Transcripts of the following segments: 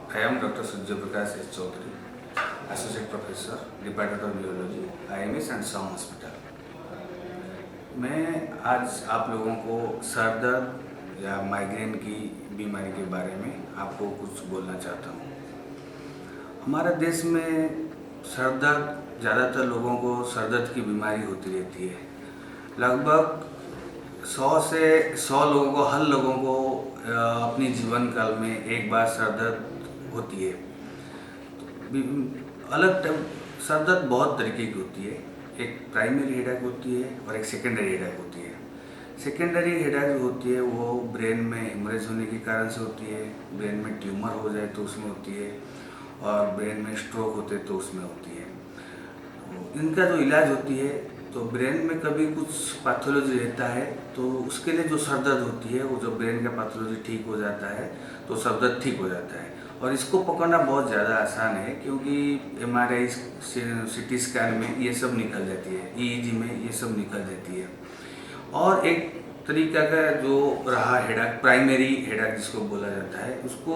I am Dr. Surya Prakash S. Chaudhary, Associate Professor, Department of Neurology, IMS and SOM Hospital। मैं आज आप लोगों को sir दर्द या माइग्रेन की बीमारी के बारे में आपको कुछ बोलना चाहता हूँ। हमारे देश में सर दर्द ज़्यादातर लोगों को सर दर्द की बीमारी होती रहती है। लगभग 100 से 100 लोगों को हर लोगों को अपनी जीवन काल में एक बार सर दर्द होती है। सर दर्द बहुत तरीके की होती है। एक प्राइमरी हेडेक होती है और एक सेकेंडरी हेडेक होती है। सेकेंडरी हेडेक जो होती है वो ब्रेन में हेमरेज होने के कारण से होती है, ब्रेन में ट्यूमर हो जाए तो उसमें होती है, और ब्रेन में स्ट्रोक होते तो उसमें होती है। तो इनका जो इलाज होती है, तो ब्रेन में कभी कुछ पैथोलॉजी रहता है तो उसके लिए जो सर दर्द होती है वो जब ब्रेन का पैथोलॉजी ठीक हो जाता है तो सर दर्द ठीक हो जाता है। और इसको पकड़ना बहुत ज़्यादा आसान है क्योंकि MRI CT स्कैन में ये सब निकल जाती है, EEG में ये सब निकल जाती है। और एक तरीका का जो रहा हेडेक, प्राइमरी हेडेक जिसको बोला जाता है, उसको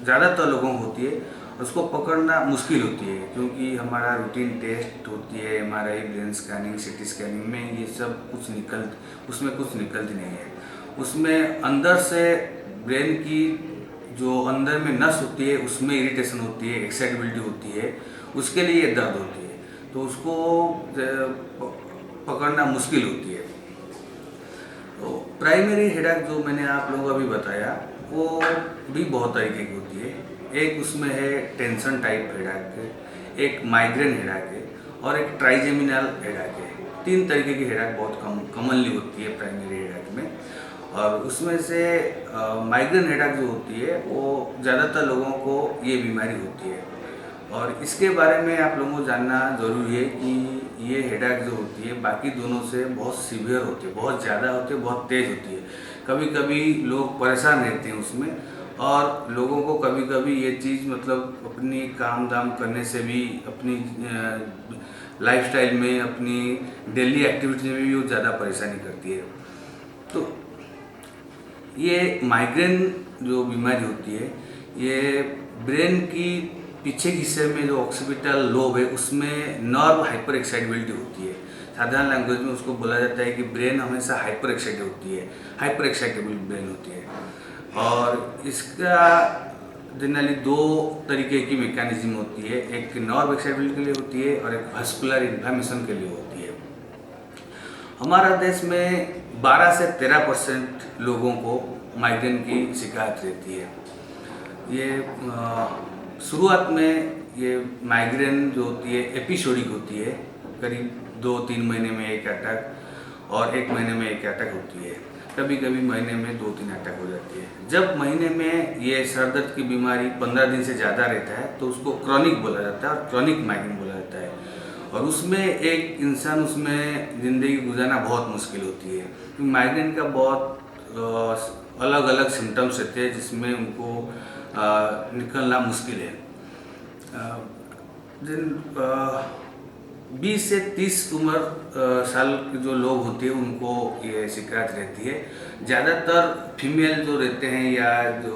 ज़्यादातर लोगों को होती है। उसको पकड़ना मुश्किल होती है क्योंकि हमारा रूटीन टेस्ट होती है, MRI, brain scanning, CT scanning में ये सब उसमें कुछ निकलती नहीं है। उसमें अंदर से ब्रेन की जो अंदर में नस होती है उसमें इरिटेशन होती है, एक्साइटेबिलिटी होती है, उसके लिए ये दर्द होती है, तो उसको पकड़ना मुश्किल होती है। तो प्राइमरी हेडेक जो मैंने आप लोगों को अभी बताया वो भी बहुत तरीके की होती है। एक उसमें है टेंशन टाइप हेडेक, एक माइग्रेन हेडेक है और एक ट्राइजेमिनल हेडेक है। 3 तरीके की हेडेक बहुत कॉमनली होती है प्राइमरी हेडेक में। और उसमें से माइग्रेन हेडेक जो होती है वो ज़्यादातर लोगों को ये बीमारी होती है। और इसके बारे में आप लोगों को जानना ज़रूरी है कि ये हेडेक जो होती है बाकी दोनों से बहुत सीवियर होती है, बहुत ज़्यादा होती है, बहुत तेज़ होती है। कभी कभी लोग परेशान रहते हैं उसमें, और लोगों को कभी कभी ये चीज़ मतलब अपनी काम दाम करने से भी, अपनी लाइफस्टाइल में, अपनी डेली एक्टिविटी में भी वो ज़्यादा परेशानी करती है। तो ये माइग्रेन जो बीमारी होती है ये ब्रेन की पीछे के हिस्से में जो ऑक्सीपिटल लोब है उसमें नर्व हाइपर एक्साइटेबिलिटी होती है। साधारण लैंग्वेज में उसको बोला जाता है कि ब्रेन हमेशा हाइपर एक्साइटेड होती है, हाइपर एक्साइटेबल ब्रेन होती है। और इसका जनरली 2 तरीके की मैकेनिज्म होती है, एक नर्व एक्साइटेबिलिटी के लिए होती है और एक वास्कुलर इन्फ्लेमेशन के लिए होती है। हमारा देश में 12 से 13% लोगों को माइग्रेन की शिकायत रहती है। ये शुरुआत में ये माइग्रेन जो होती है एपिसोडिक होती है, करीब 2-3 महीने में एक अटैक और 1 महीने में एक अटैक होती है। कभी कभी महीने में 2-3 अटैक हो जाती है। जब महीने में ये सर दर्द की बीमारी 15 दिन से ज़्यादा रहता है तो उसको क्रॉनिक बोला जाता है और क्रॉनिक माइग्रेन बोला जाता है। और उसमें एक इंसान उसमें ज़िंदगी गुजारना बहुत मुश्किल होती है। माइग्रेन का बहुत अलग अलग सिम्टम्स रहते हैं जिसमें उनको निकलना मुश्किल है। 20 से 30 साल के जो लोग होते हैं उनको ये शिकायत रहती है। ज़्यादातर फीमेल जो रहते हैं या जो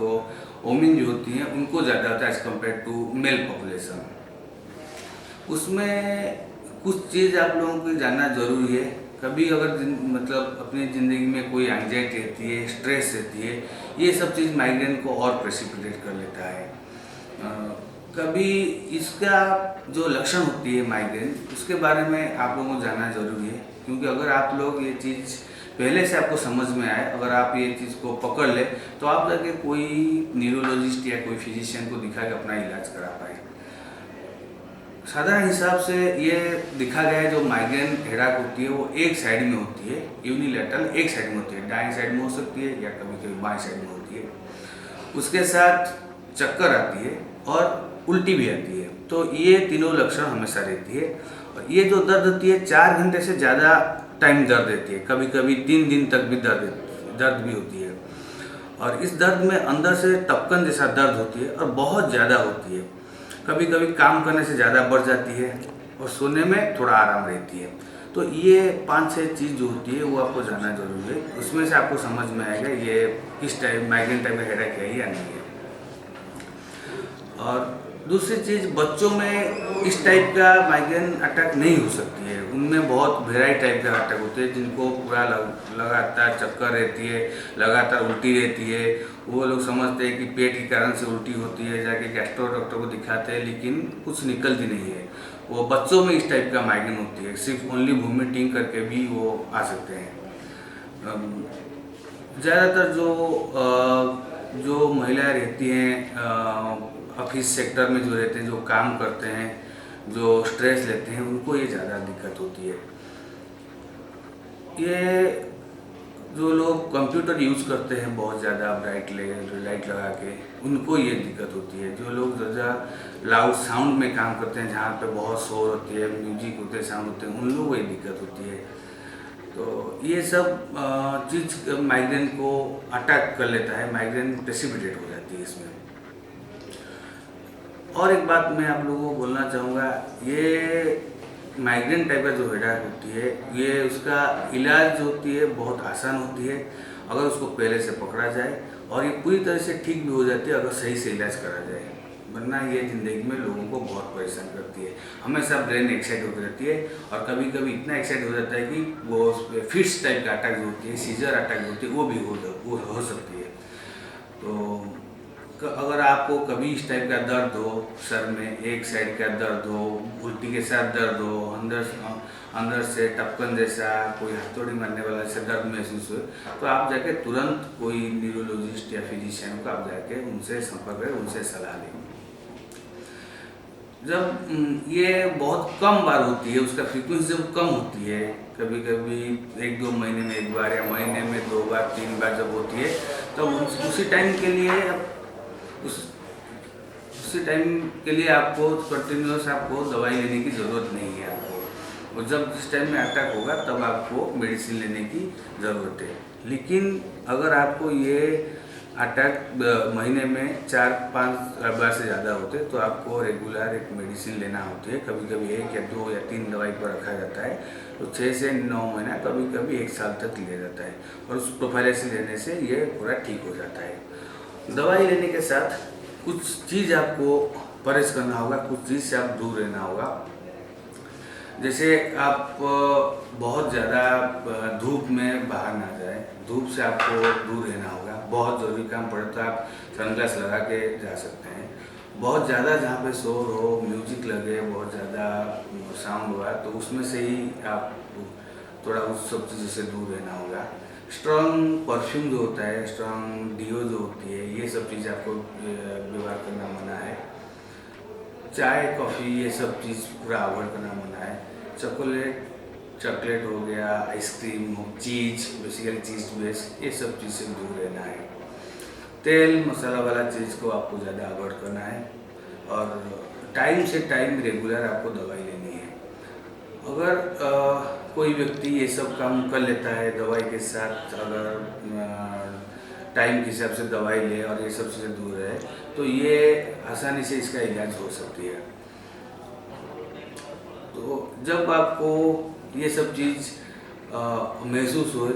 वोमेन जो होती हैं उनको ज़्यादा होता है as compare to male population. उसमें कुछ चीज़ आप लोगों को जानना ज़रूरी है। कभी अगर मतलब अपनी ज़िंदगी में कोई एंग्जाइटी रहती है, स्ट्रेस रहती है, ये सब चीज़ माइग्रेन को और प्रेसिपिटेट कर लेता है। कभी इसका जो लक्षण होती है माइग्रेन, उसके बारे में आप लोगों को जानना ज़रूरी है क्योंकि अगर आप लोग ये चीज़ पहले से आपको समझ में आए, अगर आप ये चीज़ को पकड़ ले तो आप जाके कोई न्यूरोलॉजिस्ट या कोई फिजिशियन को दिखा के अपना इलाज करा पाए। साधारण हिसाब से ये दिखा गया है जो माइग्रेन हेडेक होती है वो एक साइड में होती है, यूनिलैटरल एक साइड में होती है, दाएं साइड में हो सकती है या कभी कभी बाएं साइड में होती है। उसके साथ चक्कर आती है और उल्टी भी आती है। तो ये तीनों लक्षण हमेशा रहती है। और ये जो दर्द होती है 4 घंटे से ज़्यादा टाइम दर्द रहती है, कभी कभी 3 दिन तक भी दर्द भी होती है। और इस दर्द में अंदर से टपकन जैसा दर्द होती है और बहुत ज़्यादा होती है। कभी कभी काम करने से ज़्यादा बढ़ जाती है और सोने में थोड़ा आराम रहती है। तो ये 5-6 चीज़ जो होती है वो आपको जानना जरूरी है। उसमें से आपको समझ में आएगा ये किस टाइप माइग्रेन टाइप का हेडेक है या नहीं है। और दूसरी चीज़, बच्चों में इस टाइप का माइग्रेन अटैक नहीं हो सकती है। उनमें बहुत वेराइटी टाइप का अटैक होते हैं, जिनको पूरा लगातार चक्कर रहती है, लगातार उल्टी रहती है। वो लोग समझते हैं कि पेट के कारण से उल्टी होती है, जाके गैस्ट्रो डॉक्टर को दिखाते हैं, लेकिन कुछ निकलती नहीं है। वो बच्चों में इस टाइप का माइग्रेन होती है, सिर्फ ओनली वोमिटिंग करके भी वो आ सकते हैं। ज़्यादातर जो महिलाएं रहती हैं ऑफिस सेक्टर में, जो रहते हैं, जो काम करते हैं, जो स्ट्रेस लेते हैं, उनको ये ज़्यादा दिक्कत होती है। ये जो लोग कंप्यूटर यूज़ करते हैं बहुत ज़्यादा लाइट लगा के, उनको ये दिक्कत होती है। जो लोग ज़्यादा लाउड साउंड में काम करते हैं, जहाँ पे बहुत शोर होती है, म्यूजिक होते हैं, साउंड होते हैं, उन लोगों को ये दिक्कत होती है। तो ये सब चीज़ माइग्रेन को अटैक कर लेता है, माइग्रेन प्रेसिपिटेट हो जाती है इसमें। और एक बात मैं आप लोगों को बोलना चाहूँगा, ये माइग्रेन टाइप का जो हेडेक होती है, ये उसका इलाज जो होती है बहुत आसान होती है, अगर उसको पहले से पकड़ा जाए, और ये पूरी तरह से ठीक भी हो जाती है अगर सही से इलाज करा जाए। वरना ये ज़िंदगी में लोगों को बहुत परेशान करती है। हमेशा ब्रेन एक्साइट होती रहती है, और कभी कभी इतना एक्साइट हो जाता है कि वो फिट्स टाइप का अटैक जो होती है, सीजर अटैक जो होती है, वो भी हो सकती है। तो अगर आपको कभी इस टाइप का दर्द हो, सर में एक साइड का दर्द हो, उल्टी के साथ दर्द हो, अंदर से टपकन जैसा, कोई हथौड़ी मारने वाला जैसे दर्द महसूस हो, तो आप जाके तुरंत कोई न्यूरोलॉजिस्ट या फिजिशियन को आप जाके उनसे संपर्क करें, उनसे सलाह लें। जब ये बहुत कम बार होती है, उसका फ्रीक्वेंसी जब कम होती है, कभी कभी 1-2 महीने में एक बार, या महीने में 2 बार 3 बार जब होती है, तब उसी टाइम के लिए उसी टाइम के लिए आपको कंटिन्यूस आपको दवाई लेने की ज़रूरत नहीं है आपको। और जब जिस टाइम में अटैक होगा तब आपको मेडिसिन लेने की ज़रूरत है। लेकिन अगर आपको ये अटैक महीने में 4-5 बार से ज़्यादा होते, तो आपको रेगुलर एक मेडिसिन लेना होती है। कभी कभी 1 या 2 या 3 दवाई पर रखा जाता है, तो 6 से 9 महीना, कभी कभी 1 साल तक लिया जाता है, और उस प्रोफाइलेसिस लेने से ये पूरा ठीक हो जाता है। दवाई लेने के साथ कुछ चीज़ आपको परहेज करना होगा, कुछ चीज़ से आप दूर रहना होगा। जैसे आप बहुत ज़्यादा धूप में बाहर ना जाएं, धूप से आपको दूर रहना होगा। बहुत ज़रूरी काम पड़े तो आप सनग्लास लगा के जा सकते हैं। बहुत ज़्यादा जहाँ पे शोर हो, म्यूजिक लगे, बहुत ज़्यादा साउंड हुआ, तो उसमें से ही आप थोड़ा उस सब चीज़ों से दूर रहना होगा। स्ट्रॉन्ग परफ्यूम जो होता है, स्ट्रॉन्ग डीओ जो होती है, ये सब चीज़ आपको व्यवहार करना मना है। चाय, कॉफ़ी, ये सब चीज़ पूरा अवॉइड करना मना है। चॉकलेट हो गया, आइसक्रीम हो, चीज़, बेसिकली चीज़ बेस्ड, ये सब चीज़ से दूर रहना है। तेल मसाला वाला चीज़ को आपको ज़्यादा अवॉइड करना है, और टाइम से टाइम रेगुलर आपको दवाई लेनी है। अगर कोई व्यक्ति ये सब काम कर लेता है दवाई के साथ, अगर टाइम के हिसाब से दवाई ले और ये सब चीज़ें दूर है, तो ये आसानी से इसका इलाज हो सकती है। तो जब आपको ये सब चीज़ महसूस हो,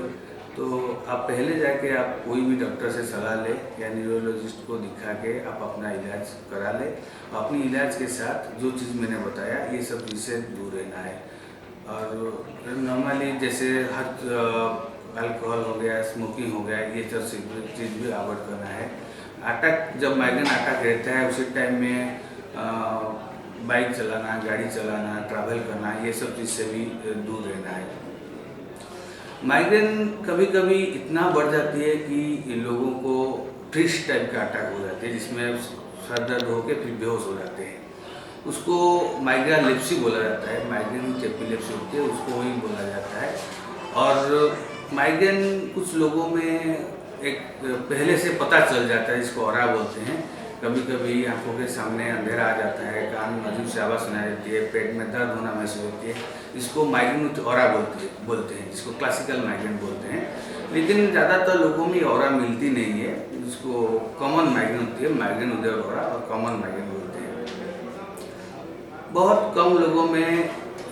तो आप पहले जाके आप कोई भी डॉक्टर से सलाह लें, या न्यूरोलॉजिस्ट को दिखा के आप अपना इलाज करा लें। अपनी इलाज के साथ जो चीज़ मैंने बताया, ये सब चीज़ से दूर रहना है। और नॉर्मली जैसे अल्कोहल हो गया, स्मोकिंग हो गया, ये सब चीज़ भी अवॉइड करना है। अटैक, जब माइग्रेन अटैक रहता है, उसी टाइम में बाइक चलाना, गाड़ी चलाना, ट्रैवल करना, ये सब चीज़ से भी दूर रहना है। माइग्रेन कभी कभी इतना बढ़ जाती है कि लोगों को ट्रिस्ट टाइप का अटैक हो जाती है, जिसमें सर दर्द होकर फिर बेहोश हो जाते हैं। उसको माइग्रेन लिप्सी बोला जाता है, माइग्रेन एपिलेप्सी होती है, उसको ही बोला जाता है। और माइग्रेन कुछ लोगों में एक पहले से पता चल जाता है, जिसको ऑरा बोलते हैं। कभी कभी आंखों के सामने अंधेरा आ जाता है, कान में अजीब सी आवाज़ सुनाई देती है, पेट में दर्द होना महसूस होती है, इसको माइग्रेन ऑरा बोलते हैं, जिसको क्लासिकल माइग्रेन बोलते हैं। लेकिन ज़्यादातर लोगों में ऑरा मिलती नहीं है, जिसको कॉमन माइग्रेन होती है, माइग्रेन विदाउट ऑरा और कॉमन माइग्रेन बोलते हैं। बहुत कम लोगों में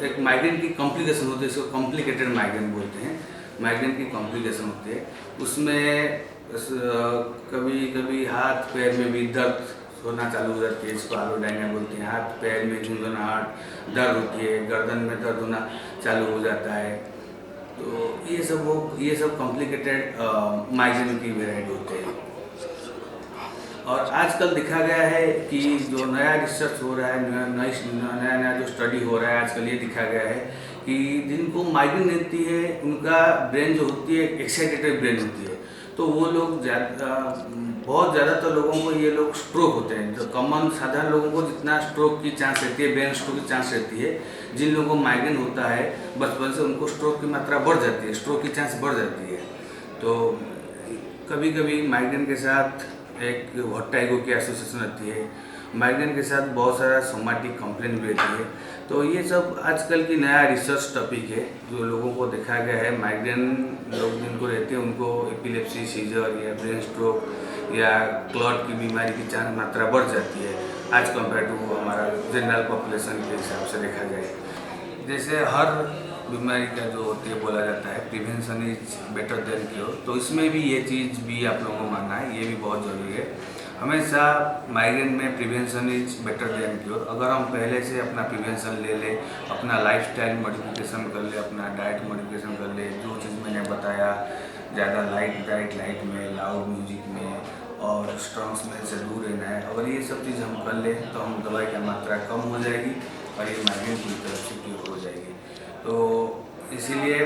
एक माइग्रेन की कॉम्प्लिकेशन होती है, इसको कॉम्प्लिकेटेड माइग्रेन बोलते हैं। माइग्रेन की कॉम्प्लिकेशन होती है, उसमें कभी कभी हाथ पैर में भी दर्द होना चालू हो जाती है, इसको एलोडाइनिया बोलते हैं। हाथ पैर में झुंझुनाहट, दर्द होती है, गर्दन में दर्द होना चालू हो जाता है। तो ये सब कॉम्प्लिकेटेड माइग्रेन की वेराइटी होते हैं। और आजकल देखा गया है कि जो नया रिसर्च हो रहा है, नया जो स्टडी हो रहा है आजकल, ये दिखा गया है कि जिनको माइग्रेन रहती है उनका ब्रेन जो होती है एक्साइटेड ब्रेन होती है। तो वो लोग बहुत ज़्यादातर लोगों को ये लोग स्ट्रोक होते हैं। जो कॉमन साधारण लोगों को जितना स्ट्रोक की चांस रहती है, ब्रेन स्ट्रोक की चांस रहती है, जिन लोगों को माइग्रेन होता है बचपन से उनको स्ट्रोक की मात्रा बढ़ जाती है, स्ट्रोक की चांस बढ़ जाती है। तो कभी कभी माइग्रेन के साथ एक वर्टिगो की एसोसिएशन रहती है, माइग्रेन के साथ बहुत सारा सोमैटिक कंप्लेन भी रहती है। तो ये सब आजकल की नया रिसर्च टॉपिक है जो लोगों को देखा गया है। माइग्रेन लोग जिनको रहते हैं उनको एपिलेप्सी, सीजर या ब्रेन स्ट्रोक या क्लॉट की बीमारी की चांस मात्रा बढ़ जाती है आज कंपेयर टू हमारा जनरल पॉपुलेशन के हिसाब से देखा जाए। जैसे हर बीमारी का जो होती है बोला जाता है prevention is better than cure, तो इसमें भी ये चीज़ भी आप लोगों को मानना है, ये भी बहुत ज़रूरी है। हमेशा माइग्रेन में prevention is better than cure. अगर हम पहले से अपना प्रिवेंशन ले लें, अपना लाइफस्टाइल मॉडिफिकेशन कर ले, अपना डाइट मॉडिफिकेशन कर ले, जो चीज़ मैंने बताया, ज़्यादा लाइट में, लाउड म्यूजिक में और स्ट्रॉन्ग स्मेल से दूर रहना है, अगर ये सब चीज़ हम कर लें तो हम दवाई की मात्रा कम हो जाएगी और ये माइग्रेन पूरी तरह से क्योर हो जाएगी। तो इसीलिए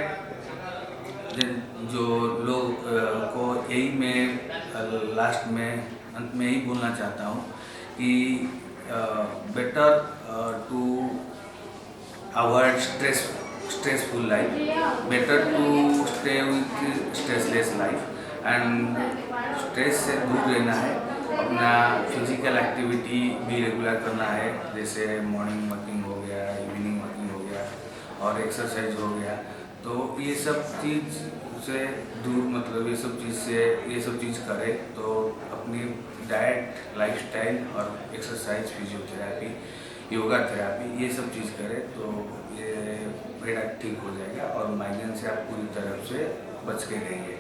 जो लोग को यही मैं लास्ट में अंत में यही बोलना चाहता हूँ कि better to avoid stressful life, better to stay with stressless life and stress से दूर रहना है। अपना फिजिकल एक्टिविटी भी रेगुलर करना है, जैसे मॉर्निंग वॉकिंग हो गया, इवनिंग वॉकिंग हो गया और एक्सरसाइज हो गया। तो ये सब चीज़ से दूर, मतलब ये सब चीज़ करे तो अपनी डाइट, लाइफस्टाइल और एक्सरसाइज, फिजियोथेरेपी, योगा थेरेपी, ये सब चीज़ करे तो ये हेडेक ठीक हो जाएगा और माइग्रेन से आप पूरी तरह से बच के रहेंगे।